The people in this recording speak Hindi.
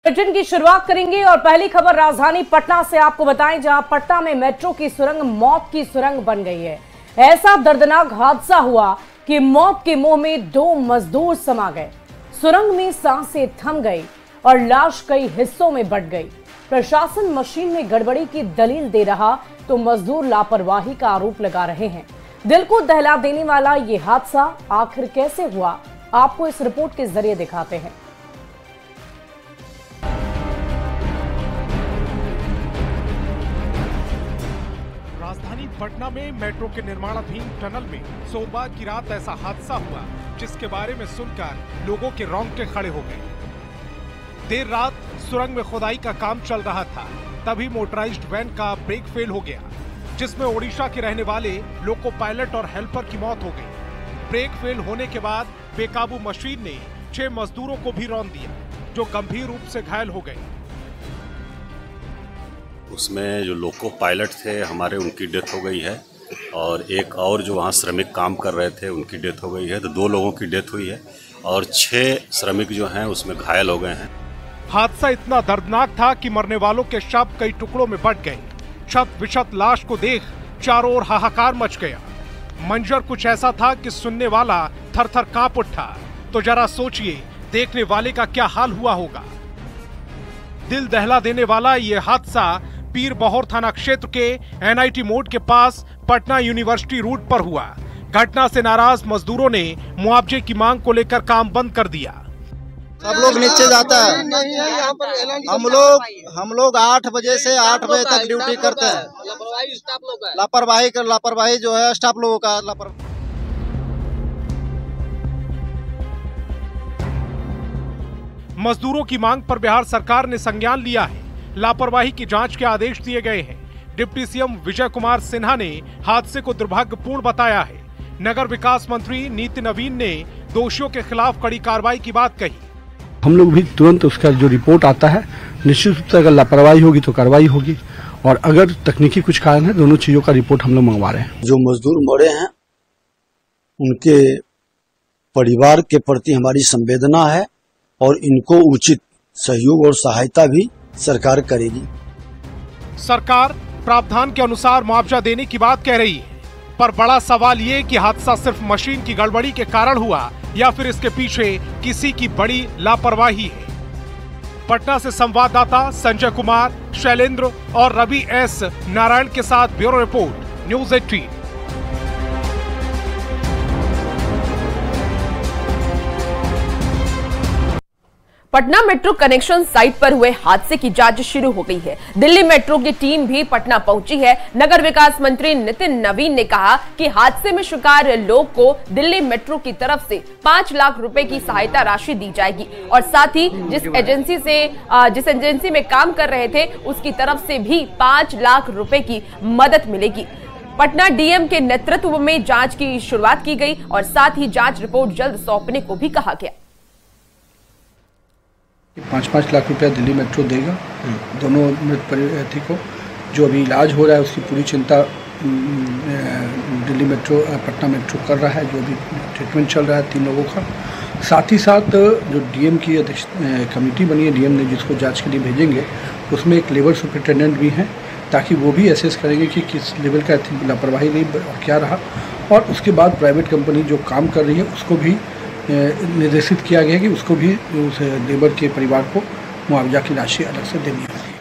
बुलेटिन की शुरुआत करेंगे और पहली खबर राजधानी पटना से आपको बताएं, जहां पटना में मेट्रो की सुरंग मौत की सुरंग बन गई है। ऐसा दर्दनाक हादसा हुआ कि मौत के मुंह में 2 मजदूर समा गए। सुरंग में सांसें थम गई और लाश कई हिस्सों में बंट गई। प्रशासन मशीन में गड़बड़ी की दलील दे रहा तो मजदूर लापरवाही का आरोप लगा रहे हैं। दिल को दहला देने वाला ये हादसा आखिर कैसे हुआ, आपको इस रिपोर्ट के जरिए दिखाते हैं। राजधानी पटना में मेट्रो के निर्माणाधीन टनल में सोमवार की रात ऐसा हादसा हुआ जिसके बारे में सुनकर लोगों के रोंगटे खड़े हो गए। देर रात सुरंग में खुदाई का काम चल रहा था, तभी मोटराइज्ड वैन का ब्रेक फेल हो गया, जिसमें ओडिशा के रहने वाले लोको पायलट और हेल्पर की मौत हो गई। ब्रेक फेल होने के बाद बेकाबू मशीन ने 6 मजदूरों को भी रौंद दिया, जो गंभीर रूप से घायल हो गए। उसमें जो लोको पायलट थे हमारे, उनकी डेथ हो गई है और एक और जो वहाँ श्रमिक काम कर रहे थे उनकी डेथ हो गई है। तो 2 लोगों की डेथ हुई है और 6 श्रमिक जो हैं उसमें घायल हो गए हैं। हादसा इतना दर्दनाक था कि मरने वालों के शव कई टुकड़ों में बंट गए। क्षत विक्षत लाश को देख चारों ओर हाहाकार मच गया। मंजर कुछ ऐसा था कि सुनने वाला थर-थर कांप उठा। तो जरा सोचिए देखने वाले का क्या हाल हुआ होगा। दिल दहला देने वाला ये हादसा पीर बहोर थाना क्षेत्र के NIT मोड़ के पास पटना यूनिवर्सिटी रूट पर हुआ। घटना से नाराज मजदूरों ने मुआवजे की मांग को लेकर काम बंद कर दिया। सब लोग नीचे जाता है। हम लोग 8 बजे से 8 बजे तक ड्यूटी करते हैं। लापरवाही जो है स्टाफ लोगों का लापरवाही। मजदूरों की मांग पर बिहार सरकार ने संज्ञान लिया है। लापरवाही की जांच के आदेश दिए गए हैं। डिप्टी सीएम विजय कुमार सिन्हा ने हादसे को दुर्भाग्यपूर्ण बताया है। नगर विकास मंत्री नीति नवीन ने दोषियों के खिलाफ कड़ी कार्रवाई की बात कही। हम लोग भी तुरंत उसका जो रिपोर्ट आता है, निश्चित रूप से अगर लापरवाही होगी तो कार्रवाई होगी, और अगर तकनीकी कुछ कारण है, दोनों चीजों का रिपोर्ट हम लोग मंगवा रहे हैं। जो मजदूर मरे हैं उनके परिवार के प्रति हमारी संवेदना है और इनको उचित सहयोग और सहायता भी सरकार करेगी। सरकार प्रावधान के अनुसार मुआवजा देने की बात कह रही है, पर बड़ा सवाल ये कि हादसा सिर्फ मशीन की गड़बड़ी के कारण हुआ या फिर इसके पीछे किसी की बड़ी लापरवाही है। पटना से संवाददाता संजय कुमार, शैलेंद्र और रवि एस नारायण के साथ bureau report, news 18। Patna metro connection site पर हुए हादसे की जांच शुरू हो गई है। दिल्ली मेट्रो की टीम भी पटना पहुंची है। नगर विकास मंत्री नितिन नवीन ने कहा कि हादसे में शिकार लोग को दिल्ली मेट्रो की तरफ से 5 लाख रुपए की सहायता राशि दी जाएगी और साथ ही जिस एजेंसी में काम कर रहे थे उसकी तरफ से भी 5 लाख रुपए की मदद मिलेगी। पटना डीएम के नेतृत्व में जांच की शुरुआत की गई और साथ ही जांच रिपोर्ट जल्द सौंपने को भी कहा गया। 5-5 लाख रुपया दिल्ली मेट्रो देगा दोनों मृत प्रार्थी को। जो अभी इलाज हो रहा है उसकी पूरी चिंता दिल्ली मेट्रो पटना मेट्रो कर रहा है। जो अभी ट्रीटमेंट चल रहा है 3 लोगों का। साथ ही साथ जो डीएम की कमेटी बनी है, डीएम ने जिसको जांच के लिए भेजेंगे, उसमें एक लेबर सुपरिटेंडेंट भी हैं, ताकि वो भी एसेस करेंगे कि किस लेवल का लापरवाही रही और क्या रहा। और उसके बाद प्राइवेट कंपनी जो काम कर रही है उसको भी निर्देशित किया गया कि उसको भी उस लेबर के परिवार को मुआवजा की राशि अलग से देनी होगी।